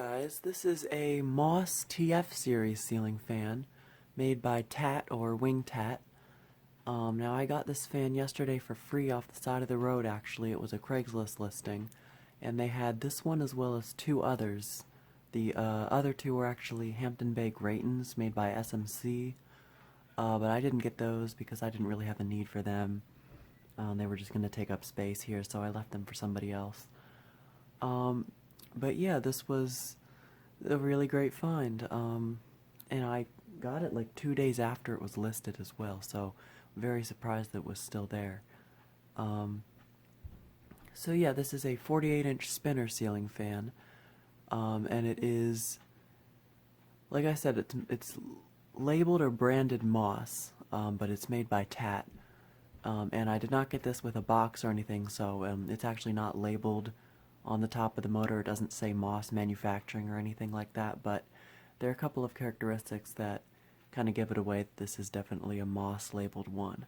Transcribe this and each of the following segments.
guys, this is a Moss TF series ceiling fan made by TAT or Wing-TAT. Now I got this fan yesterday for free off the side of the road actually. It was a Craigslist listing, and they had this one as well as two others. The other two were actually Hampton Bay Gratons made by SMC, but I didn't get those because I didn't really have a need for them. They were just going to take up space here, so I left them for somebody else. But yeah, this was a really great find, and I got it like 2 days after it was listed as well, so very surprised that it was still there. So yeah, this is a 48-inch spinner ceiling fan, and it is, like I said, it's labeled or branded Moss, but it's made by TAT, and I did not get this with a box or anything, so it's actually not labeled on the top of the motor. It doesn't say Moss Manufacturing or anything like that, but there are a couple of characteristics that kind of give it away that this is definitely a Moss labeled one.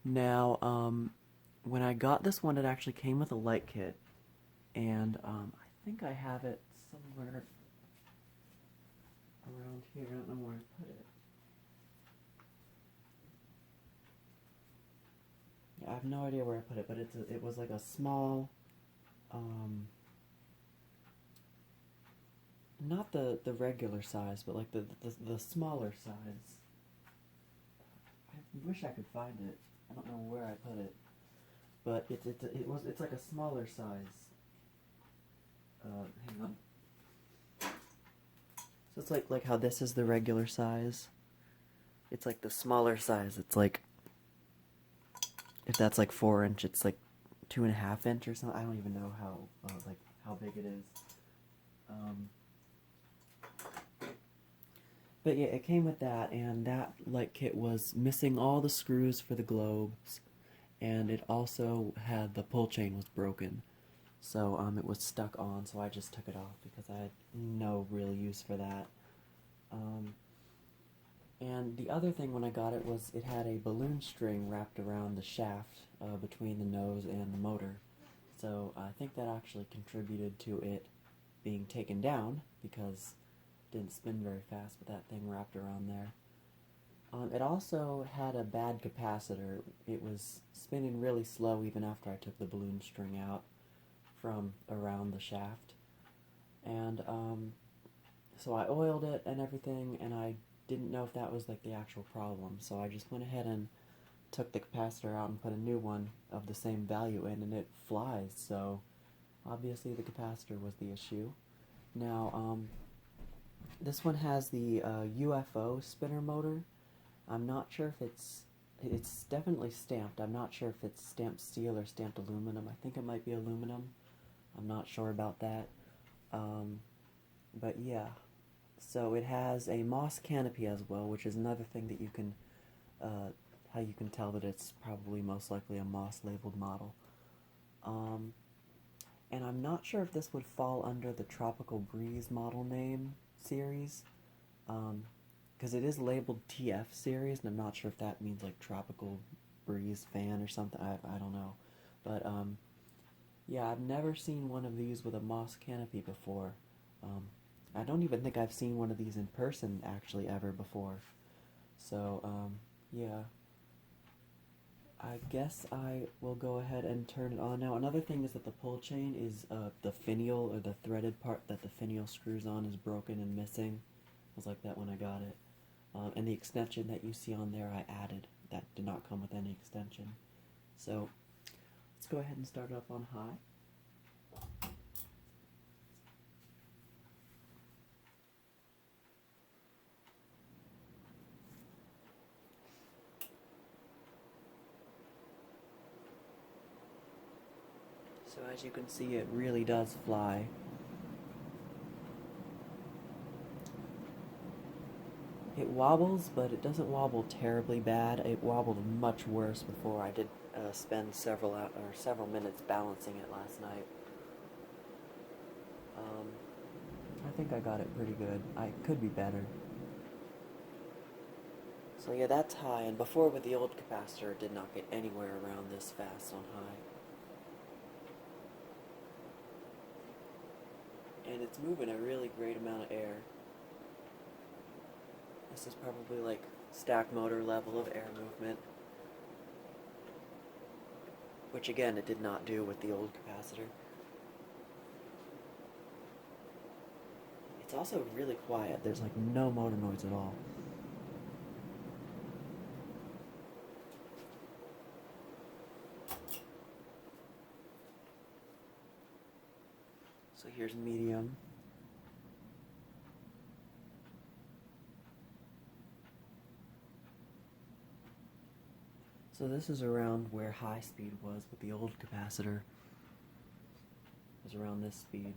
Now, when I got this one, it actually came with a light kit, and I think I have it somewhere around here. I don't know where I put it. Yeah, I have no idea where I put it, but it was like a small, not the regular size, but like the smaller size. I wish I could find it. I don't know where I put it, but it's like a smaller size. Hang on. So it's like how this is the regular size. It's like the smaller size. It's like, if that's like 4 inch, it's like 2.5 inch or something. I don't even know how big it is. But yeah, it came with that, and that light kit was missing all the screws for the globes, and it also had the pull chain was broken. So it was stuck on, so I just took it off because I had no real use for that. And the other thing when I got it was it had a balloon string wrapped around the shaft between the nose and the motor. So I think that actually contributed to it being taken down because it didn't spin very fast with that thing wrapped around there. It also had a bad capacitor. It was spinning really slow even after I took the balloon string out from around the shaft. And so I oiled it and everything, and I didn't know if that was like the actual problem, so I just went ahead and took the capacitor out and put a new one of the same value in, and it flies, so obviously the capacitor was the issue. Now, this one has the Ufo Spinner Motor. I'm not sure if it's definitely stamped. I'm not sure if it's stamped steel or stamped aluminum. I think it might be aluminum. I'm not sure about that. But yeah. So it has a Moss canopy as well, which is another thing that you can, how you can tell that it's probably most likely a Moss labeled model. And I'm not sure if this would fall under the Tropical Breeze model name series, because it is labeled TF series, and I'm not sure if that means like Tropical Breeze fan or something. I don't know, but yeah, I've never seen one of these with a Moss canopy before. I don't even think I've seen one of these in person actually ever before. So, yeah. I guess I will go ahead and turn it on. Now, another thing is that the pull chain is, the finial, or the threaded part that the finial screws on is broken and missing. It was like that when I got it. And the extension that you see on there I added. That did not come with any extension. So, let's go ahead and start it up on high. So as you can see, it really does fly. It wobbles, but it doesn't wobble terribly bad. It wobbled much worse before. I did spend several minutes balancing it last night. I think I got it pretty good. I could be better. So yeah, that's high, and before with the old capacitor, it did not get anywhere around this fast on high. And it's moving a really great amount of air. This is probably like stack motor level of air movement, which again it did not do with the old capacitor. It's also really quiet. There's like no motor noise at all. So here's medium. So this is around where high speed was with the old capacitor. It was around this speed.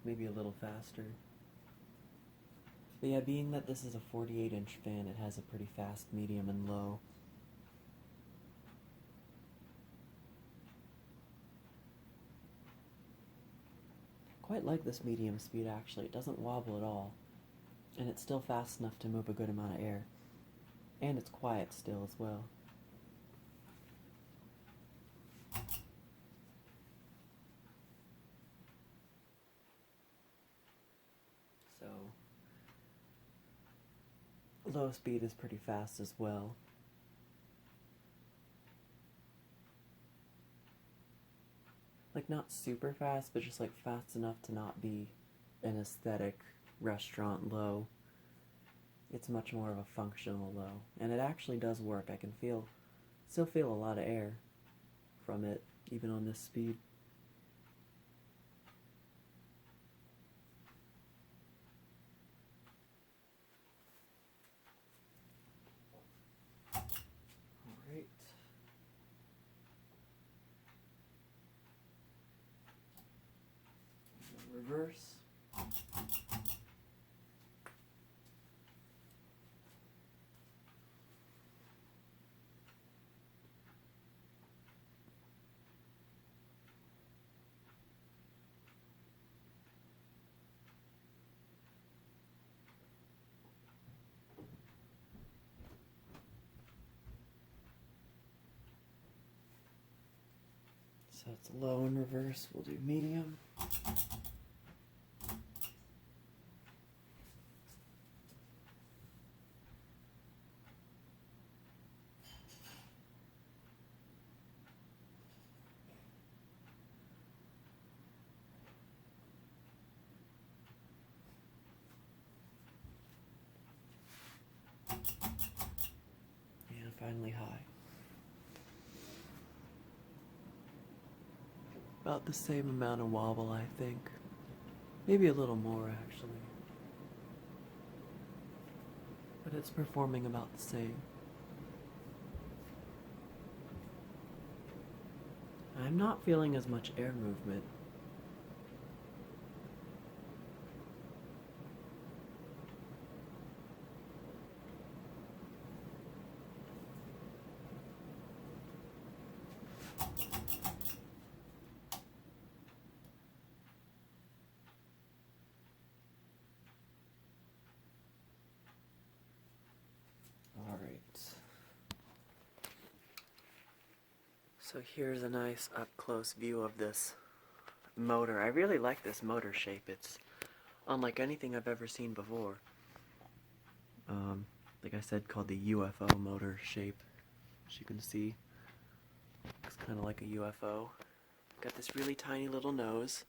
Maybe a little faster. But yeah, being that this is a 48-inch fan, it has a pretty fast medium and low. Quite like this medium speed actually. It doesn't wobble at all. And it's still fast enough to move a good amount of air. And it's quiet still as well. So, low speed is pretty fast as well. Like not super fast, but just like fast enough to not be an aesthetic restaurant low. It's much more of a functional low. And it actually does work. I can still feel a lot of air from it, even on this speed. Alright. Reverse. So it's low in reverse, we'll do medium. And finally high. About the same amount of wobble, I think. Maybe a little more, actually. But it's performing about the same. I'm not feeling as much air movement. So here's a nice up-close view of this motor. I really like this motor shape. It's unlike anything I've ever seen before. Like I said, called the UFO motor shape. As you can see, it's kind of like a UFO. Got this really tiny little nose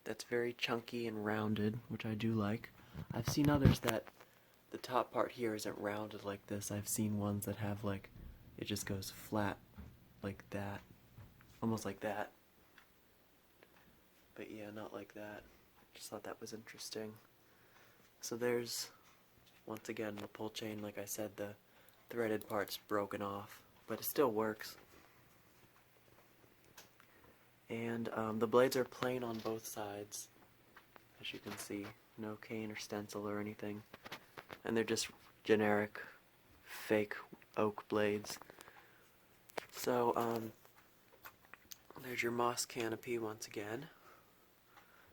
that's very chunky and rounded, which I do like. I've seen others that the top part here isn't rounded like this. I've seen ones that have like, it just goes flat like that, almost like that, but yeah, not like that. Just thought that was interesting. So there's, once again, the pull chain. Like I said, the threaded part's broken off, but it still works. And the blades are plain on both sides, as you can see. No cane or stencil or anything, and they're just generic fake oak blades. So, there's your moss canopy once again.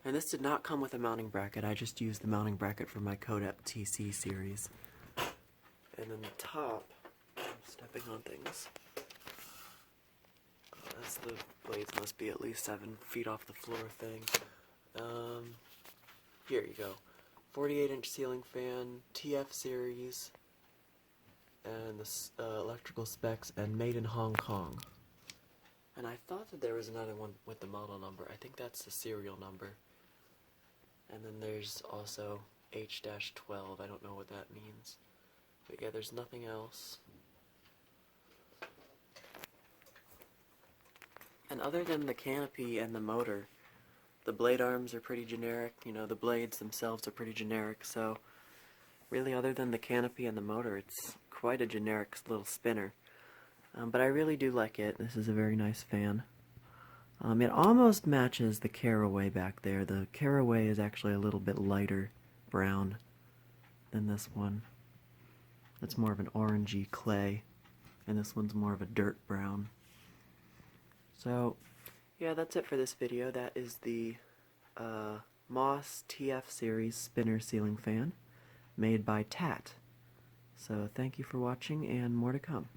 And this did not come with a mounting bracket. I just used the mounting bracket for my Codep TC series. And then the top, I'm stepping on things. That's the blades must be at least 7 feet off the floor thing. Here you go. 48-inch ceiling fan, TF series, and the electrical specs, and made in Hong Kong. And I thought that there was another one with the model number. I think that's the serial number. And then there's also H-12. I don't know what that means. But yeah, there's nothing else. And other than the canopy and the motor, the blade arms are pretty generic. You know, the blades themselves are pretty generic. So really, other than the canopy and the motor, it's quite a generic little spinner. But I really do like it. This is a very nice fan. It almost matches the Caraway back there. The Caraway is actually a little bit lighter brown than this one. It's more of an orangey clay, and this one's more of a dirt brown. So, yeah, that's it for this video. That is the Moss TF series spinner ceiling fan made by TAT. So thank you for watching, and more to come.